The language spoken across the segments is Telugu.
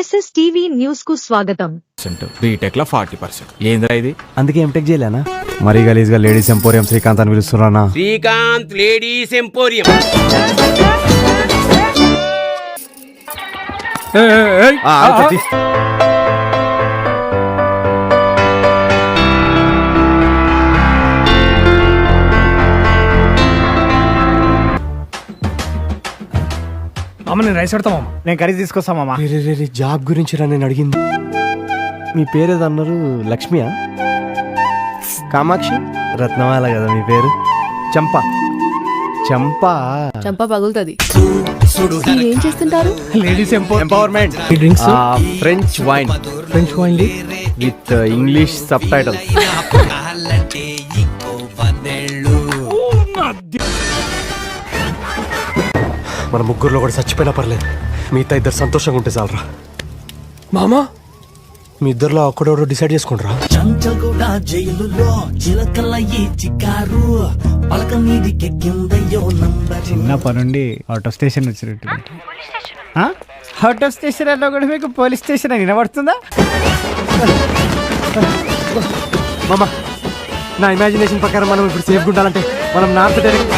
SSTV న్యూస్ కు స్వాగతం. బీటెక్ లో 40%. ఏంద్రా ఇది? అందుకే ఎంటెక్ చేయలేనా? మరీ గలీజ్ గా లేడీస్ ఎంపోరియం శ్రీకాంత్ అని పిలుస్తున్నానా? Srikanth ladies emporium. మామ నేను రైస్ పెడతా మామ. నేను కర్రీ తీసుకొస్తా మామ. జాబ్ గురించి రా నేను అడిగింది. మీ పేరు ఏదన్నారు? లక్ష్మియా? కామాక్షి? రత్నమాల కదా మీ పేరు? చంపా? చంప పగులుతుంది. ఏం చేస్తుంటారు? Ladies empowerment. Drinks, French wine with English sub title. మన ముగ్గురులో కూడా చచ్చిపోయినా పర్లేదు, మిగతా ఇద్దరు సంతోషంగా ఉంటే చాలరా. మామా మీ ఇద్దరులో ఒక్కడెవడో డిసైడ్ చేసుకుంటారా? చంచగూడ జైలులో చిలకల ఈ చికారు పలక మీదికి కిందయ్యో నంబర్. చిన్నప్పటి నుండి అవుట్ ఆఫ్ స్టేషన్ వచ్చినట్టు. అవుట్ ఆఫ్ స్టేషన్ అన్నా కూడా మీకు పోలీస్ స్టేషన్ అని వినబడుతుందా? మామ, నా ఇమాజినేషన్ ప్రకారం మనం ఇప్పుడు సేఫ్గా ఉండాలంటే మనం నార్త్ డైరెక్ట్.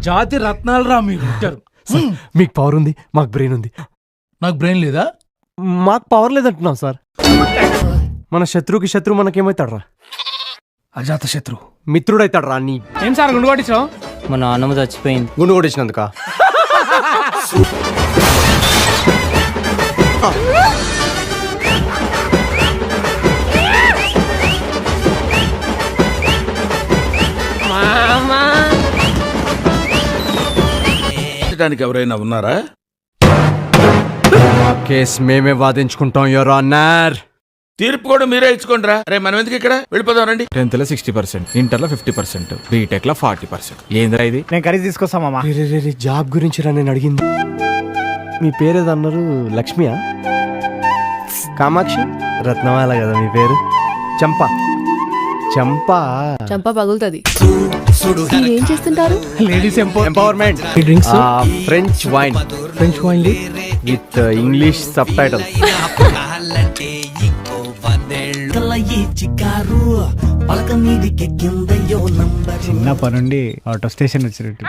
జాతి రత్నాలు రా మీరు. మీకు పవర్ ఉంది, మాకు బ్రెయిన్ ఉంది. నాకు బ్రెయిన్ లేదా? మాకు పవర్ లేదంటున్నాం సార్. మన శత్రువుకి శత్రువు మనకేమవుతాడు రా? అజాత శత్రు మిత్రుడైతాడు రా. నీ ఏం సార్ గుండు కొట్టించావు? మా నాన్నమ్మ చచ్చిపోయింది. గుండు కొట్టించినందుక? ఎవరైనా ఉన్నారా? కేస్ మేమే వాదించుకుంటాం యువర్ ఆనర్. తీర్పు కూడా మీరే ఇచ్చుకోండిరా. రే మనం ఎందుకు ఇక్కడ? వెళ్ళిపోదాం రండి. 10th లో 60%, ఇంటర్ లో 50%, బీటెక్ లో 40%. ఏంద్రా ఇది? నేను కర్రీ తీసుకొస్తా మామ. జాబ్ గురించి రా నేను అడిగింది. మీ పేరు ఏదన్నారు? లక్ష్మియా? కామాక్షి? రత్నమాల కదా మీ పేరు? చంపా? చంప పగులుతుంది. ఏం చేస్తుంటారు? Ladies empowerment. Drinks, French wine with English sub title. ఈ చికారు పలక మీదికి కిందయ్యో నంబర్. చిన్నప్పటి నుండి అవుట్ ఆఫ్ స్టేషన్ వచ్చినట్టు.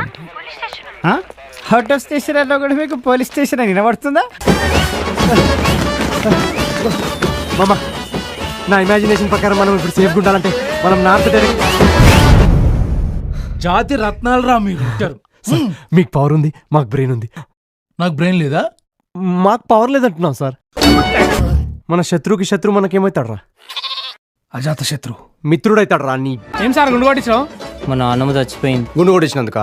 అవుట్ ఆఫ్ స్టేషన్ అన్నా కూడా మీకు పోలీస్ స్టేషన్ అని వినబడుతుందా? మామ, నా ఇమాజినేషన్ ప్రకారం మనం ఇప్పుడు సేఫ్గా ఉండాలంటే మనం నార్త్ డైరెక్ట్. జాతి రత్నాలు రా మీరు. మీకు పవర్ ఉంది, మాకు బ్రెయిన్ ఉంది. నాకు బ్రెయిన్ లేదా? మాకు పవర్ లేదంటున్నాం సార్. మన శత్రువుకి శత్రువు మనకేమవుతాడు రా? అజాత శత్రు మిత్రుడైతాడు రా. నీ ఏం సార్ గుండు కొట్టించావు? మా నాన్నమ్మ చచ్చిపోయింది. గుండు కొట్టించినందుక?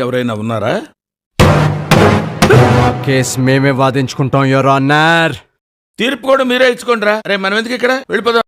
ఎవరైనా ఉన్నారా? కేస్ మేమే వాదించుకుంటాం యువర్ ఆనర్. తీర్పు కూడా మీరే ఇచ్చుకోండిరా. రే మనం ఎందుకు ఇక్కడ? వెళ్ళిపోదాం.